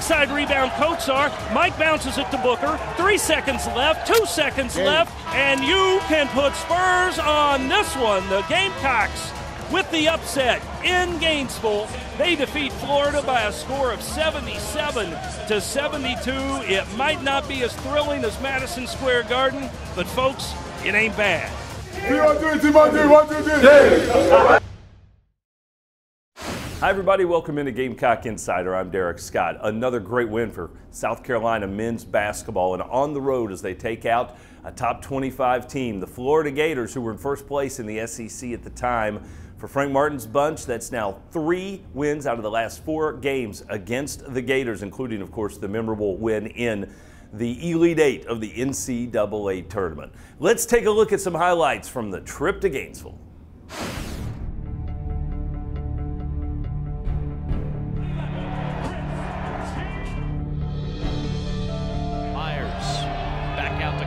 Backside rebound, Kotsar. Mike bounces it to Booker. 3 seconds left, 2 seconds left, and you can put Spurs on this one. The Gamecocks with the upset in Gainesville. They defeat Florida by a score of 77-72. It might not be as thrilling as Madison Square Garden, but folks, it ain't bad. Hi everybody, welcome into Gamecock Insider. I'm Derek Scott. Another great win for South Carolina men's basketball, and on the road as they take out a top 25 team, the Florida Gators, who were in first place in the SEC at the time. For Frank Martin's bunch, that's now 3 wins out of the last 4 games against the Gators, including, of course, the memorable win in the Elite Eight of the NCAA tournament. Let's take a look at some highlights from the trip to Gainesville.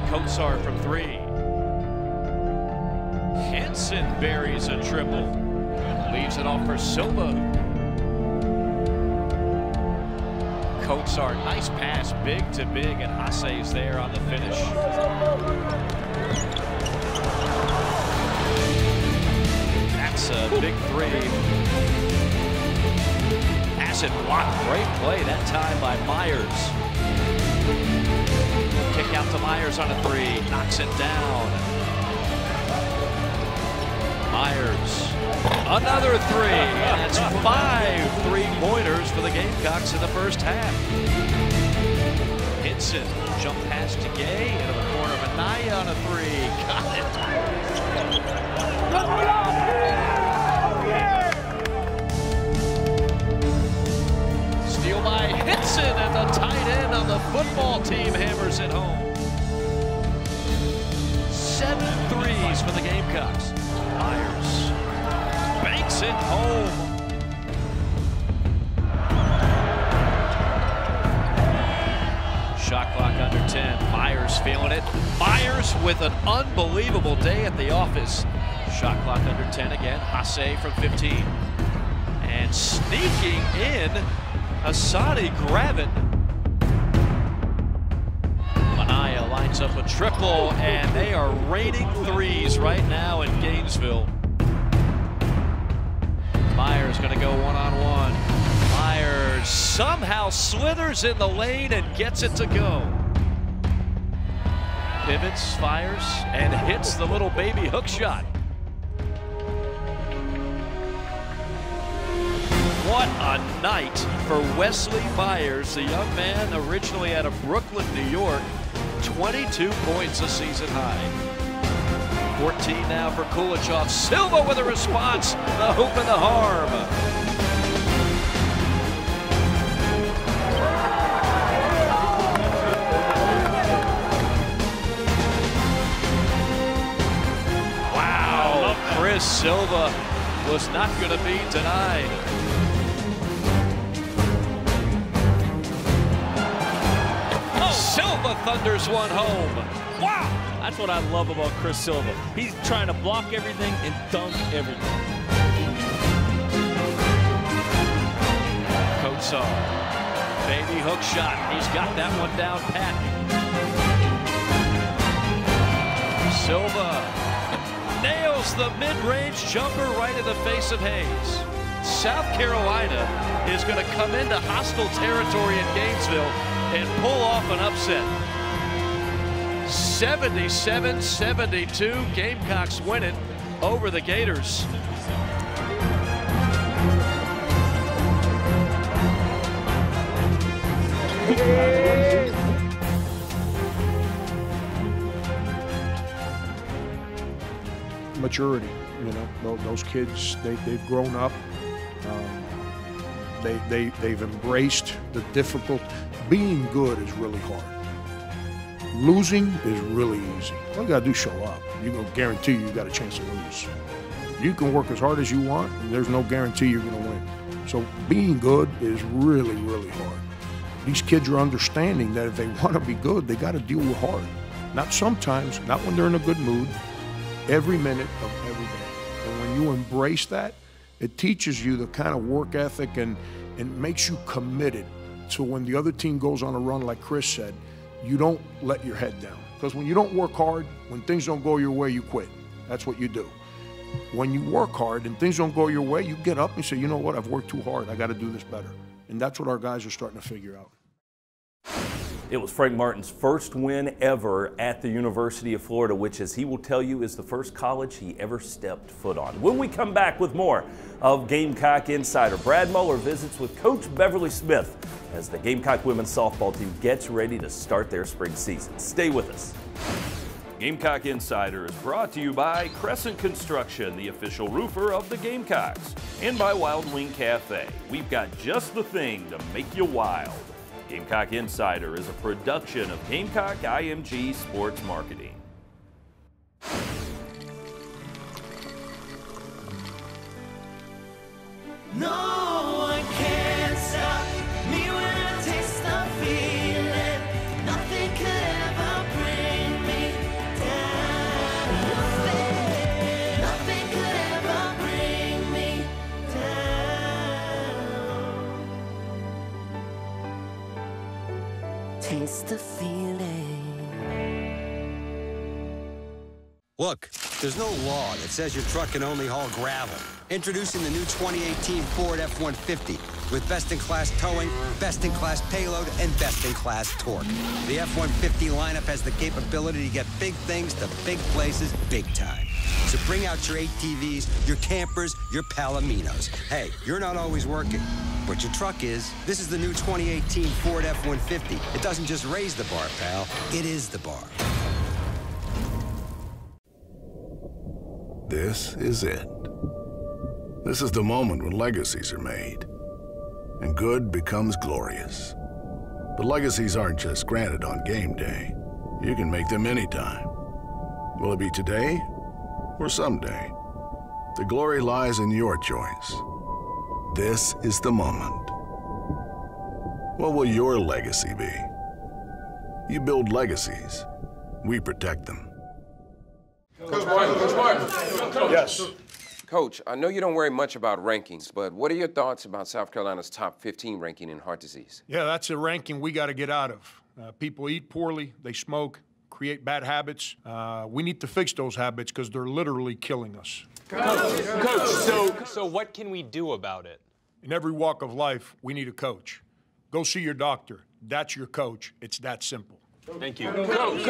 Kotsar from 3. Henson buries a triple. Leaves it off for Silva. Kotsar, nice pass, big to big, and Hase's there on the finish. That's a big 3. Pass it blocked. Great play that time by Myers. Kick out to Myers on a 3, knocks it down. Myers, another 3, and that's 5 3-pointers for the Gamecocks in the first half. Henson, jump pass to Gay, into the corner of Anaya on a 3, got it. Steal by Henson, and the tight end on the football team hammers it home. 7 threes for the Gamecocks. Myers banks it home. Shot clock under 10. Myers feeling it. Myers with an unbelievable day at the office. Shot clock under 10 again. Hase from 15. And sneaking in, Hassani Gravett. Anaya lines up a triple, and they are raining threes right now in Gainesville. Myers going to go one-on-one. Myers somehow slithers in the lane and gets it to go. Pivots, fires, and hits the little baby hook shot. What a night for Wesley Myers, the young man originally out of Brooklyn, New York. 22 points, a season high. 14 now for Kulichov. Silva with a response. The hoop and the harm. Wow, Chris Silva was not going to be denied. Silva thunders one home. Wow! That's what I love about Chris Silva. He's trying to block everything and dunk everything. Kotsar, baby hook shot. He's got that one down pat. Silva nails the mid-range jumper right in the face of Hayes. South Carolina is going to come into hostile territory in Gainesville and pull off an upset. 77-72, Gamecocks win it over the Gators. Maturity, you know, those kids, they've grown up. They've embraced the difficult. Being good is really hard. Losing is really easy. All you gotta do is show up. You can guarantee you got a chance to lose. You can work as hard as you want, and there's no guarantee you're gonna win. So being good is really, really hard. These kids are understanding that if they want to be good, they got to deal with hard. Not sometimes, not when they're in a good mood, every minute of every day. And when you embrace that, it teaches you the kind of work ethic and makes you committed So when the other team goes on a run, like Chris said, you don't let your head down. Because when you don't work hard, when things don't go your way, you quit. That's what you do. When you work hard and things don't go your way, you get up and say, you know what, I've worked too hard. I got to do this better. And that's what our guys are starting to figure out. It was Frank Martin's first win ever at the University of Florida, which, as he will tell you, is the first college he ever stepped foot on. When we come back with more of Gamecock Insider, Brad Muller visits with Coach Beverly Smith as the Gamecock women's softball team gets ready to start their spring season. Stay with us. Gamecock Insider is brought to you by Crescent Construction, the official roofer of the Gamecocks, and by Wild Wing Cafe. We've got just the thing to make you wild. Gamecock Insider is a production of Gamecock IMG Sports Marketing. No one can stop me when I taste the feeling. Nothing could ever bring me down. Nothing could ever bring me down. Taste the feeling. Look, there's no law that says your truck can only haul gravel. Introducing the new 2018 Ford F-150 with best-in-class towing, best-in-class payload, and best-in-class torque. The F-150 lineup has the capability to get big things to big places big time. So bring out your ATVs, your campers, your Palominos. Hey, you're not always working, but your truck is. This is the new 2018 Ford F-150. It doesn't just raise the bar, pal. It is the bar. This is it. This is the moment when legacies are made, and good becomes glorious. But legacies aren't just granted on game day. You can make them anytime. Will it be today or someday? The glory lies in your choice. This is the moment. What will your legacy be? You build legacies. We protect them. Coach Martin. Yes. Coach, I know you don't worry much about rankings, but what are your thoughts about South Carolina's top 15 ranking in heart disease? Yeah, that's a ranking we got to get out of. People eat poorly, they smoke, create bad habits. We need to fix those habits because they're literally killing us. Coach, so what can we do about it? In every walk of life, we need a coach. Go see your doctor. That's your coach. It's that simple. Thank you. Coach.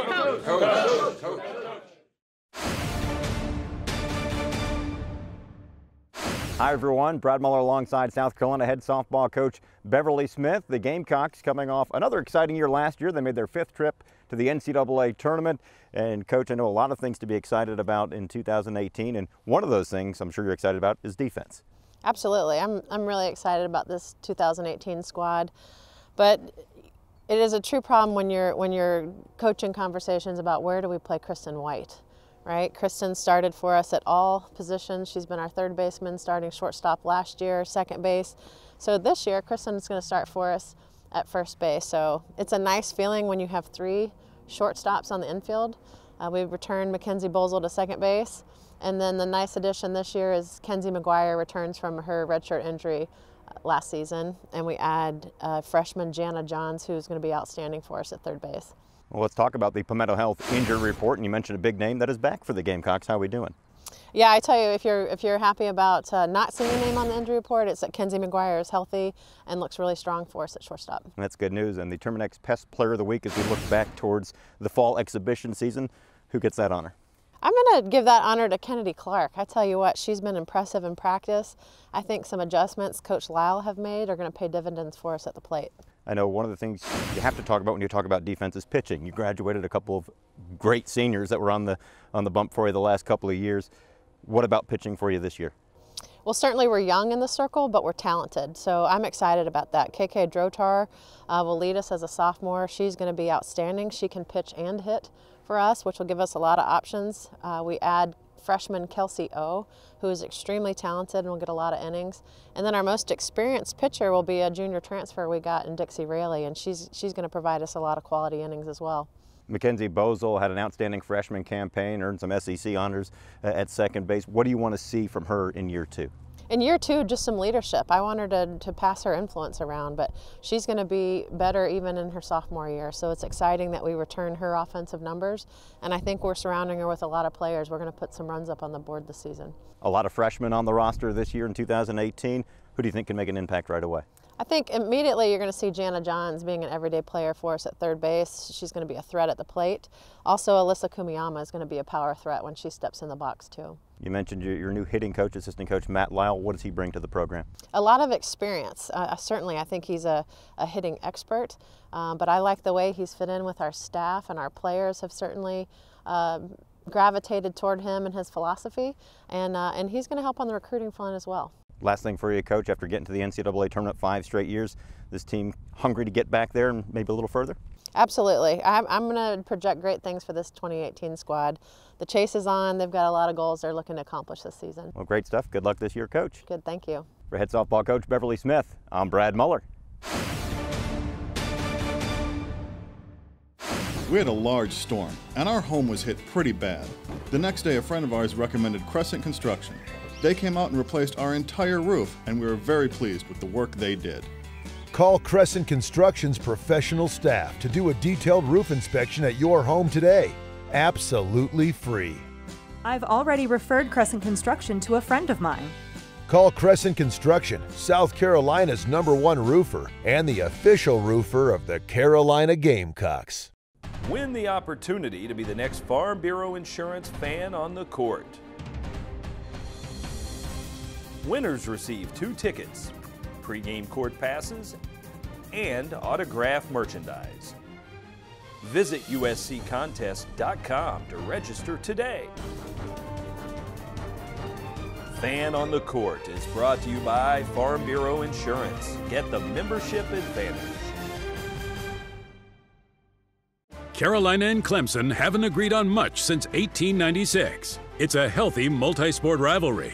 Hi everyone, Brad Muller alongside South Carolina head softball coach Beverly Smith. The Gamecocks coming off another exciting year last year. They made their 5th trip to the NCAA tournament. And Coach, I know a lot of things to be excited about in 2018, and one of those things I'm sure you're excited about is defense. Absolutely. I'm really excited about this 2018 squad. But it is a true problem when you're coaching conversations about where do we play Kristen White. Right? Kristen started for us at all positions. She's been our 3rd baseman, starting shortstop last year, 2nd base. So this year, Kristen's going to start for us at 1st base. So it's a nice feeling when you have 3 shortstops on the infield. We've returned Mackenzie Bozel to 2nd base. And then the nice addition this year is Kenzie McGuire returns from her redshirt injury last season. And we add freshman Jana Johns, who's going to be outstanding for us at 3rd base. Well, let's talk about the Palmetto Health injury report, and you mentioned a big name that is back for the Gamecocks. How are we doing? Yeah, I tell you, if you're happy about not seeing a name on the injury report, it's that Kenzie McGuire is healthy and looks really strong for us at shortstop. That's good news. And the Terminex Pest Player of the Week as we look back towards the fall exhibition season, who gets that honor? I'm going to give that honor to Kennedy Clark. I tell you what, she's been impressive in practice. I think some adjustments Coach Lyle have made are going to pay dividends for us at the plate. I know one of the things you have to talk about when you talk about defense is pitching. You graduated a couple of great seniors that were on the bump for you the last couple of years. What about pitching for you this year? Well, certainly we're young in the circle, but we're talented. So I'm excited about that. KK Drotar will lead us as a sophomore. She's going to be outstanding. She can pitch and hit for us, which will give us a lot of options. We add freshman Kelsey O, who is extremely talented and will get a lot of innings. And then our most experienced pitcher will be a junior transfer we got in Dixie Raley, and she's going to provide us a lot of quality innings as well. Mackenzie Bozel had an outstanding freshman campaign, earned some SEC honors at 2nd base. What do you want to see from her in year 2? In year 2, just some leadership. I want her to pass her influence around, but she's going to be better even in her sophomore year. So it's exciting that we return her offensive numbers, and I think we're surrounding her with a lot of players. We're going to put some runs up on the board this season. A lot of freshmen on the roster this year in 2018. Who do you think can make an impact right away? I think immediately you're going to see Jana Johns being an everyday player for us at third base. She's going to be a threat at the plate. Also, Alyssa Kumiyama is going to be a power threat when she steps in the box too. You mentioned your new hitting coach, assistant coach Matt Lyle. What does he bring to the program? A lot of experience. Certainly, I think he's a hitting expert, but I like the way he's fit in with our staff, and our players have certainly gravitated toward him and his philosophy, and he's going to help on the recruiting front as well. Last thing for you, Coach, after getting to the NCAA tournament 5 straight years, this team hungry to get back there and maybe a little further? Absolutely. I'm going to project great things for this 2018 squad. The chase is on. They've got a lot of goals they're looking to accomplish this season. Well, great stuff. Good luck this year, Coach. Good, thank you. For head softball coach Beverly Smith, I'm Brad Muller. We had a large storm, and our home was hit pretty bad. The next day, a friend of ours recommended Crescent Construction. They came out and replaced our entire roof, and we were very pleased with the work they did. Call Crescent Construction's professional staff to do a detailed roof inspection at your home today. Absolutely free. I've already referred Crescent Construction to a friend of mine. Call Crescent Construction, South Carolina's #1 roofer and the official roofer of the Carolina Gamecocks. Win the opportunity to be the next Farm Bureau Insurance fan on the court. Winners receive 2 tickets, pregame court passes, and autographed merchandise. Visit usccontest.com to register today. Fan on the Court is brought to you by Farm Bureau Insurance. Get the membership advantage. Carolina and Clemson haven't agreed on much since 1896. It's a healthy multi-sport rivalry.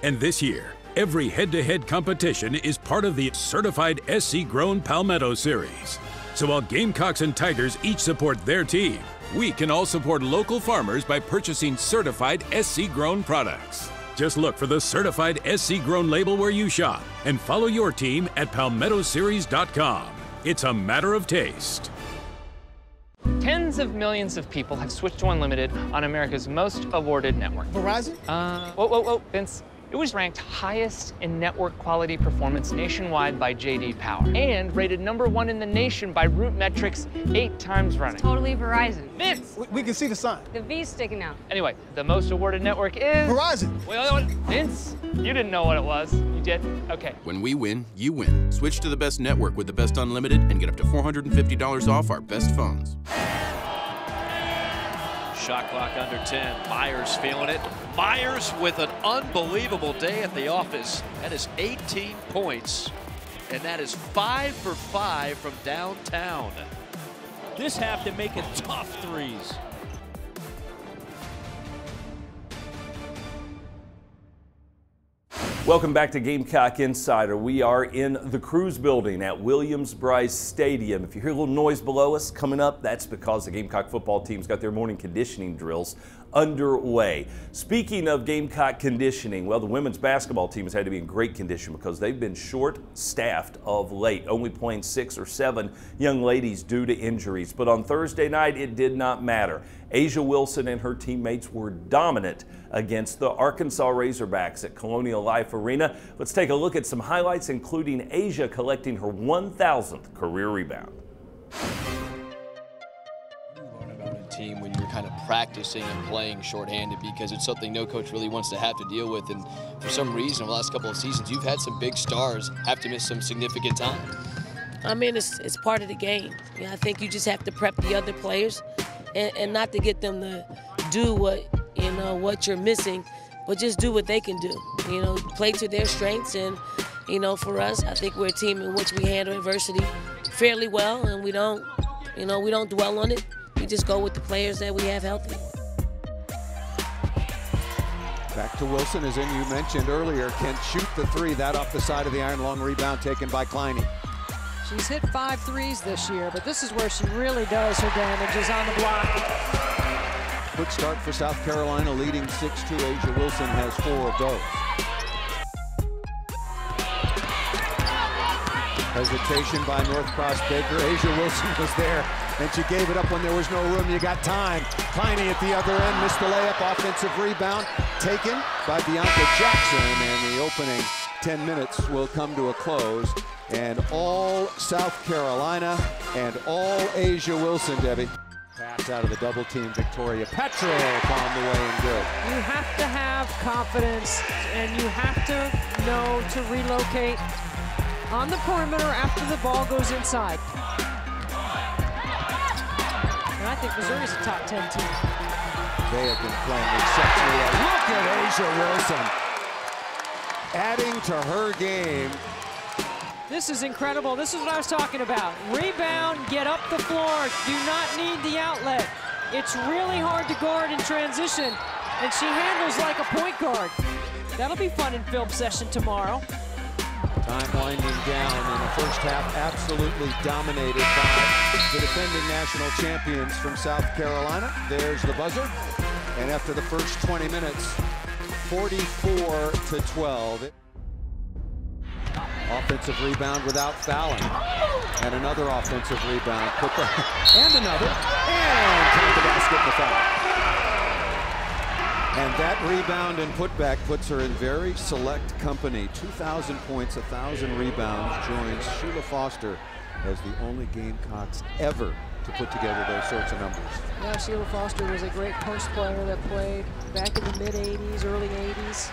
And this year, every head-to-head competition is part of the certified SC-grown Palmetto Series. So while Gamecocks and Tigers each support their team, we can all support local farmers by purchasing certified SC-grown products. Just look for the certified SC-grown label where you shop and follow your team at palmettoseries.com. It's a matter of taste. Tens of millions of people have switched to unlimited on America's most awarded network. Verizon? Whoa, Vince. It was ranked highest in network quality performance nationwide by J.D. Power and rated #1 in the nation by Root Metrics 8 times running. Totally Verizon. Vince! We can see the sign. The V's sticking out. Anyway, the most awarded network is... Verizon! Wait. Vince, you didn't know what it was. You did? Okay. When we win, you win. Switch to the best network with the best unlimited and get up to $450 off our best phones. Shot clock under 10. Myers feeling it. Myers with an unbelievable day at the office. That is 18 points, and that is 5 for 5 from downtown. This half to make it tough threes. Welcome back to Gamecock Insider. We are in the Cruise Building at Williams-Brice Stadium. If you hear a little noise below us coming up, that's because the Gamecock football team's got their morning conditioning drills underway. Speaking of Gamecock conditioning, well, the women's basketball team has had to be in great condition because they've been short-staffed of late, only playing 6 or 7 young ladies due to injuries. But on Thursday night, it did not matter. Asia Wilson and her teammates were dominant against the Arkansas Razorbacks at Colonial Life Arena. Let's take a look at some highlights, including Asia collecting her 1,000th career rebound. Team when you're kind of practicing and playing shorthanded, because it's something no coach really wants to have to deal with, and for some reason in the last couple of seasons you've had some big stars have to miss some significant time. I mean, it's part of the game. You know, I think you just have to prep the other players and not to get them to do what you're missing, but just do what they can do. You know, play to their strengths, and for us, I think we're a team in which we handle adversity fairly well, and we don't dwell on it. We just go with the players that we have healthy. Back to Wilson, as you mentioned earlier, can shoot the 3. That off the side of the iron, long rebound taken by Kleine. She's hit 5 threes this year, but this is where she really does her damage, is on the block. Quick start for South Carolina, leading 6-2. Asia Wilson has 4 of those. Hesitation by Northcross Baker. Asia Wilson was there, and she gave it up when there was no room. You got time. Tiny at the other end, missed the layup. Offensive rebound taken by Bianca Jackson, and the opening 10 minutes will come to a close. And all South Carolina and all Asia Wilson, Debbie. Pass out of the double team. Victoria Petrov on the way and good. You have to have confidence, and you have to know to relocate on the perimeter after the ball goes inside. And I think Missouri's a top 10 team. They have been playing exceptionally well. Look at Asia Wilson adding to her game. This is incredible. This is what I was talking about. Rebound, get up the floor. Do not need the outlet. It's really hard to guard in transition, and she handles like a point guard. That'll be fun in film session tomorrow. Time winding down in the first half, absolutely dominated by the defending national champions from South Carolina. There's the buzzer. And after the first 20 minutes, 44-12. Offensive rebound without fouling. And another offensive rebound. And another. And count the basket and the foul. And that rebound and putback puts her in very select company. 2,000 points, 1,000 rebounds, joins Sheila Foster as the only Gamecocks ever to put together those sorts of numbers. Yeah, Sheila Foster was a great post player that played back in the mid-'80s, early '80s.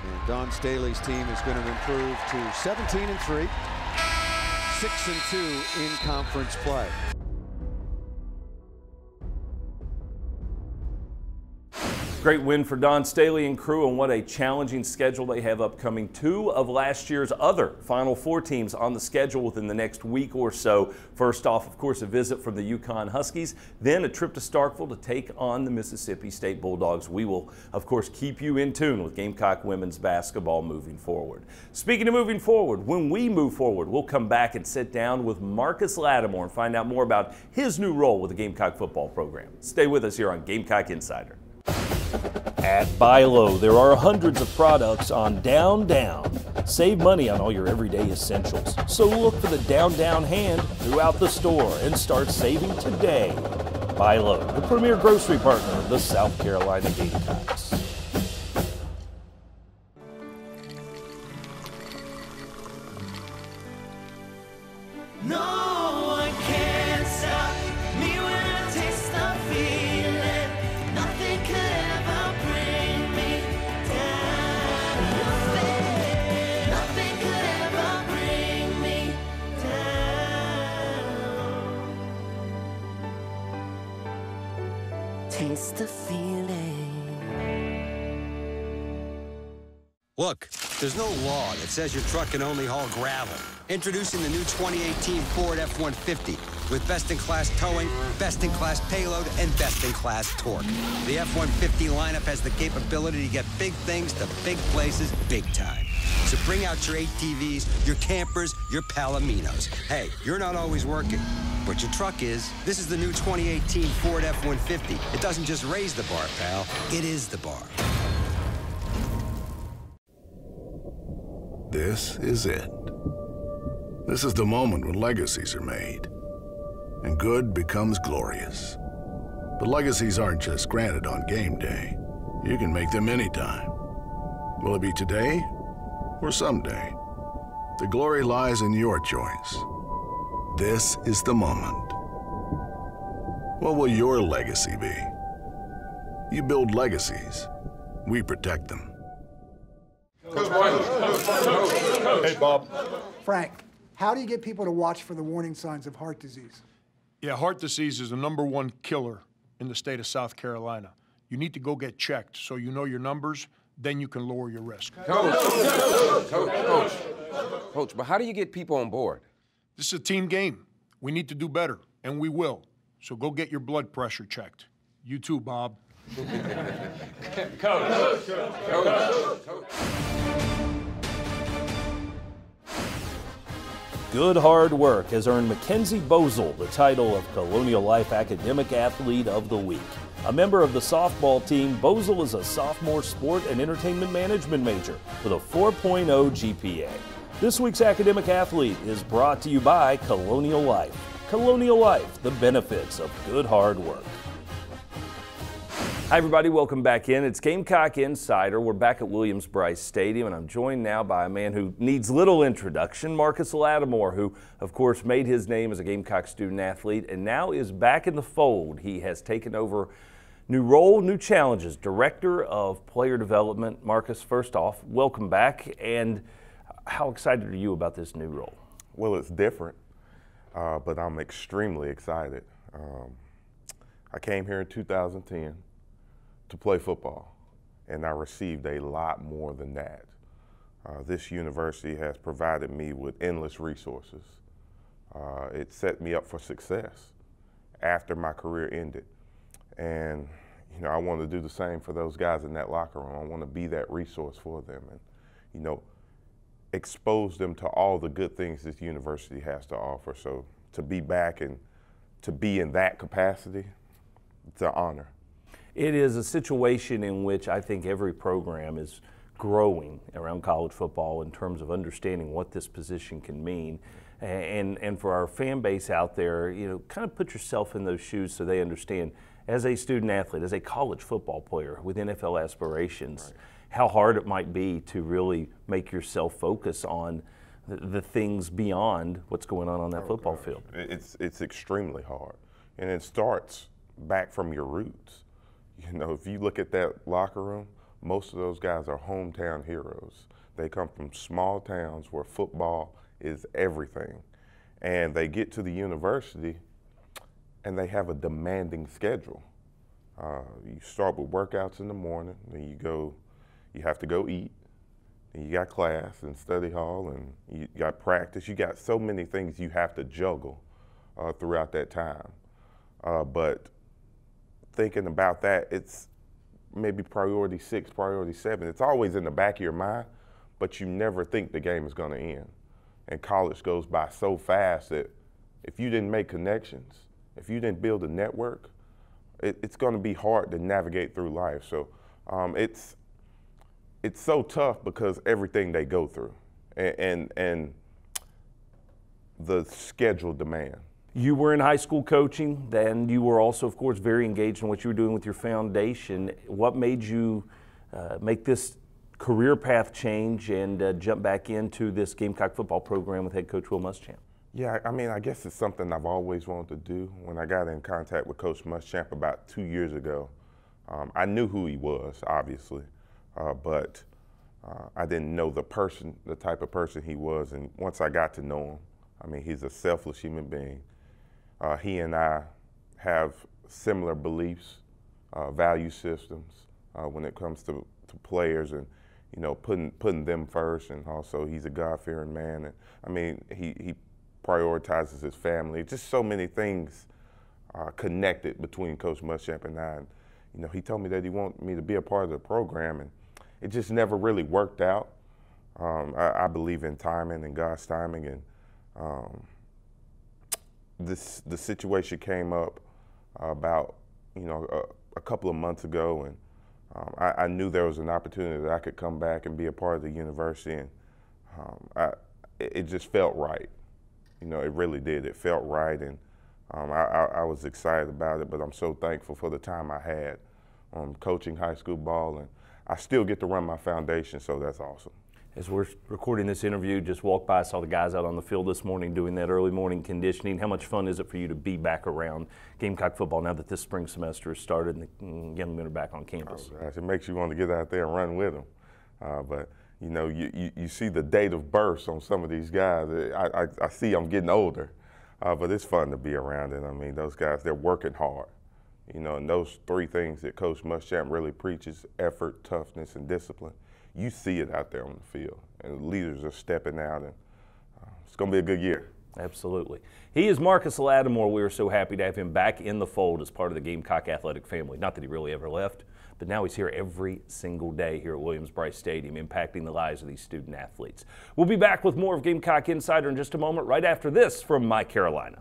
And Dawn Staley's team is going to improve to 17-3, 6-2 in conference play. Great win for Dawn Staley and crew, and what a challenging schedule they have upcoming. 2 of last year's other Final Four teams on the schedule within the next week or so. First off, of course, a visit from the UConn Huskies, then a trip to Starkville to take on the Mississippi State Bulldogs. We will, of course, keep you in tune with Gamecock women's basketball moving forward. Speaking of moving forward, when we move forward, we'll come back and sit down with Marcus Lattimore and find out more about his new role with the Gamecock football program. Stay with us here on Gamecock Insider. At Buy Low, there are hundreds of products on Down Down. Save money on all your everyday essentials. So look for the Down Down hand throughout the store and start saving today. Buy Low, the premier grocery partner of the South Carolina Gamecocks. No one can stop me when I taste the feeling. Nothing could ever bring me down. Nothing could ever bring me down. Taste the feeling. Look, there's no law that says your truck can only haul gravel. Introducing the new 2018 Ford F-150 with best-in-class towing, best-in-class payload, and best-in-class torque. The F-150 lineup has the capability to get big things to big places big time. So bring out your ATVs, your campers, your Palominos. Hey, you're not always working, but your truck is. This is the new 2018 Ford F-150. It doesn't just raise the bar, pal. It is the bar. This is it. This is the moment when legacies are made, and good becomes glorious. But legacies aren't just granted on game day. You can make them anytime. Will it be today or someday? The glory lies in your choice. This is the moment. What will your legacy be? You build legacies. We protect them. Hey, Bob. Frank, how do you get people to watch for the warning signs of heart disease? Yeah, heart disease is the #1 killer in the state of South Carolina. You need to go get checked so you know your numbers, then you can lower your risk. Coach, but how do you get people on board? This is a team game. We need to do better, and we will. So go get your blood pressure checked. You too, Bob. Coach. Good hard work has earned Mackenzie Bozell the title of Colonial Life Academic Athlete of the Week. A member of the softball team, Bozell is a sophomore sport and entertainment management major with a 4.0 GPA. This week's Academic Athlete is brought to you by Colonial Life. Colonial Life, the benefits of good hard work. Hi everybody, welcome back in. It's Gamecock Insider. We're back at Williams-Brice Stadium, and I'm joined now by a man who needs little introduction, Marcus Lattimore, who of course made his name as a Gamecock student athlete and now is back in the fold. He has taken over new role, new challenges, Director of Player Development. Marcus, first off, welcome back, and how excited are you about this new role? Well, it's different, but I'm extremely excited. I came here in 2010 to play football, and I received a lot more than that. This university has provided me with endless resources. It set me up for success after my career ended. And, you know, I want to do the same for those guys in that locker room. I want to be that resource for them and, you know, expose them to all the good things this university has to offer. So to be back and to be in that capacity, it's an honor. It is a situation in which I think every program is growing around college football in terms of understanding what this position can mean. And for our fan base out there, you know, kind of put yourself in those shoes so they understand, as a student athlete, as a college football player with NFL aspirations, right, how hard it might be to really make yourself focus on the things beyond what's going on that football field. It's extremely hard, and it starts back from your roots. You know, if you look at that locker room, most of those guys are hometown heroes. They come from small towns where football is everything, and they get to the university and they have a demanding schedule. You start with workouts in the morning, then you have to go eat, and you got class and study hall, and you got practice. You got so many things you have to juggle throughout that time. But thinking about that, it's maybe priority 6, priority 7. It's always in the back of your mind, but you never think the game is going to end. And college goes by so fast that if you didn't make connections, if you didn't build a network, it's going to be hard to navigate through life. So it's so tough because everything they go through and the schedule demand. You were in high school coaching, then you were also, of course, very engaged in what you were doing with your foundation. What made you make this career path change and jump back into this Gamecock football program with head coach Will Muschamp? Yeah, I mean, I guess it's something I've always wanted to do. When I got in contact with Coach Muschamp about 2 years ago, I knew who he was, obviously, but I didn't know the type of person he was. And once I got to know him, I mean, he's a selfless human being. He and I have similar beliefs, value systems when it comes to players and, you know, putting them first. And also he's a God-fearing man. And I mean, he prioritizes his family. Just so many things connected between Coach Muschamp and I. And, you know, he told me that he wanted me to be a part of the program, and it just never really worked out. I believe in timing and God's timing, and the situation came up about, you know, a couple of months ago, and I knew there was an opportunity that I could come back and be a part of the university, and it just felt right. You know, it really did. It felt right, and I was excited about it, but I'm so thankful for the time I had coaching high school ball, and I still get to run my foundation, so that's awesome. As we're recording this interview, just walked by, saw the guys out on the field this morning doing that early morning conditioning. How much fun is it for you to be back around Gamecock football now that this spring semester has started and the young men are back on campus? Oh, gosh, it makes you want to get out there and run with them. But, you know, you see the date of birth on some of these guys. I see I'm getting older, but it's fun to be around it. I mean, those guys, they're working hard. You know, and those 3 things that Coach Muschamp really preaches, effort, toughness, and discipline, you see it out there on the field. And leaders are stepping out, and it's going to be a good year. Absolutely. He is Marcus Lattimore. We are so happy to have him back in the fold as part of the Gamecock athletic family. Not that he really ever left, but now he's here every single day here at Williams-Brice Stadium, impacting the lives of these student athletes. We'll be back with more of Gamecock Insider in just a moment, right after this from My Carolina.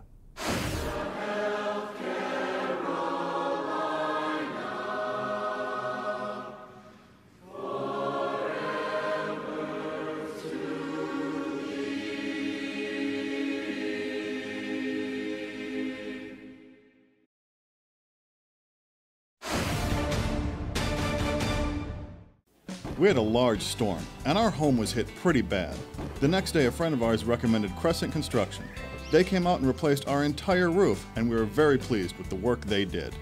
We had a large storm, and our home was hit pretty bad. The next day, a friend of ours recommended Crescent Construction. They came out and replaced our entire roof, and we were very pleased with the work they did.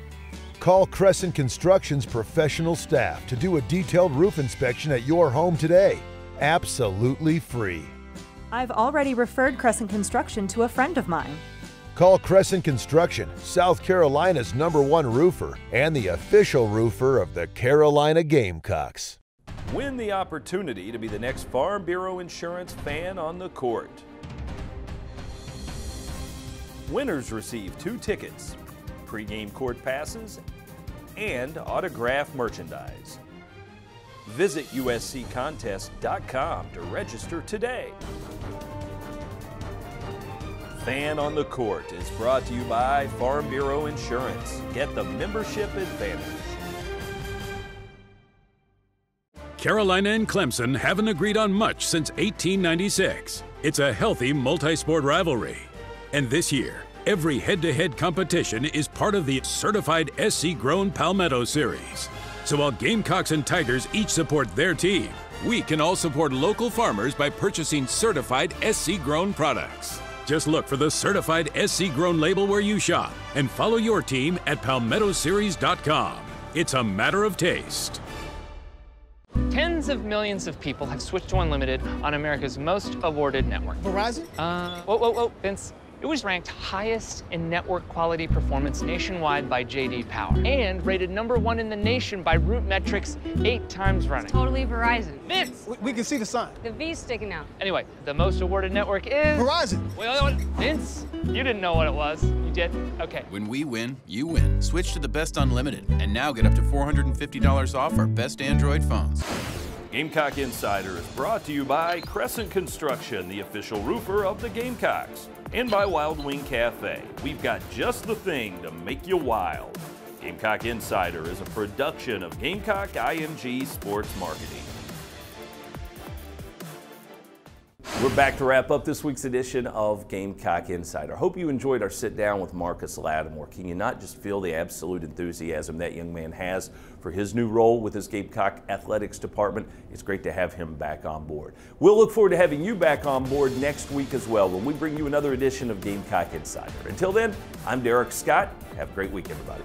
Call Crescent Construction's professional staff to do a detailed roof inspection at your home today. Absolutely free. I've already referred Crescent Construction to a friend of mine. Call Crescent Construction, South Carolina's #1 roofer and the official roofer of the Carolina Gamecocks. Win the opportunity to be the next Farm Bureau Insurance fan on the court. Winners receive 2 tickets, pregame court passes, and autographed merchandise. Visit usccontest.com to register today. Fan on the Court is brought to you by Farm Bureau Insurance. Get the membership advantage. Carolina and Clemson haven't agreed on much since 1896. It's a healthy multi-sport rivalry. And this year, every head-to-head competition is part of the certified SC-grown Palmetto Series. So while Gamecocks and Tigers each support their team, we can all support local farmers by purchasing certified SC-grown products. Just look for the certified SC-grown label where you shop and follow your team at palmettoseries.com. It's a matter of taste. Tens of millions of people have switched to Unlimited on America's most awarded network. Verizon? Whoa, Vince. It was ranked highest in network quality performance nationwide by J.D. Power and rated #1 in the nation by Root Metrics 8 times running. Totally Verizon. Vince! We can see the sign. The V's sticking out. Anyway, the most awarded network is... Verizon! Wait. Vince, you didn't know what it was. You did? Okay. When we win, you win. Switch to the best Unlimited and now get up to $450 off our best Android phones. Gamecock Insider is brought to you by Crescent Construction, the official roofer of the Gamecocks, and by Wild Wing Cafe. We've got just the thing to make you wild. Gamecock Insider is a production of Gamecock IMG Sports Marketing. We're back to wrap up this week's edition of Gamecock Insider. Hope you enjoyed our sit down with Marcus Lattimore. Can you not just feel the absolute enthusiasm that young man has for his new role with his Gamecock athletics department? It's great to have him back on board. We'll look forward to having you back on board next week as well when we bring you another edition of Gamecock Insider. Until then, I'm Derek Scott. Have a great week, everybody.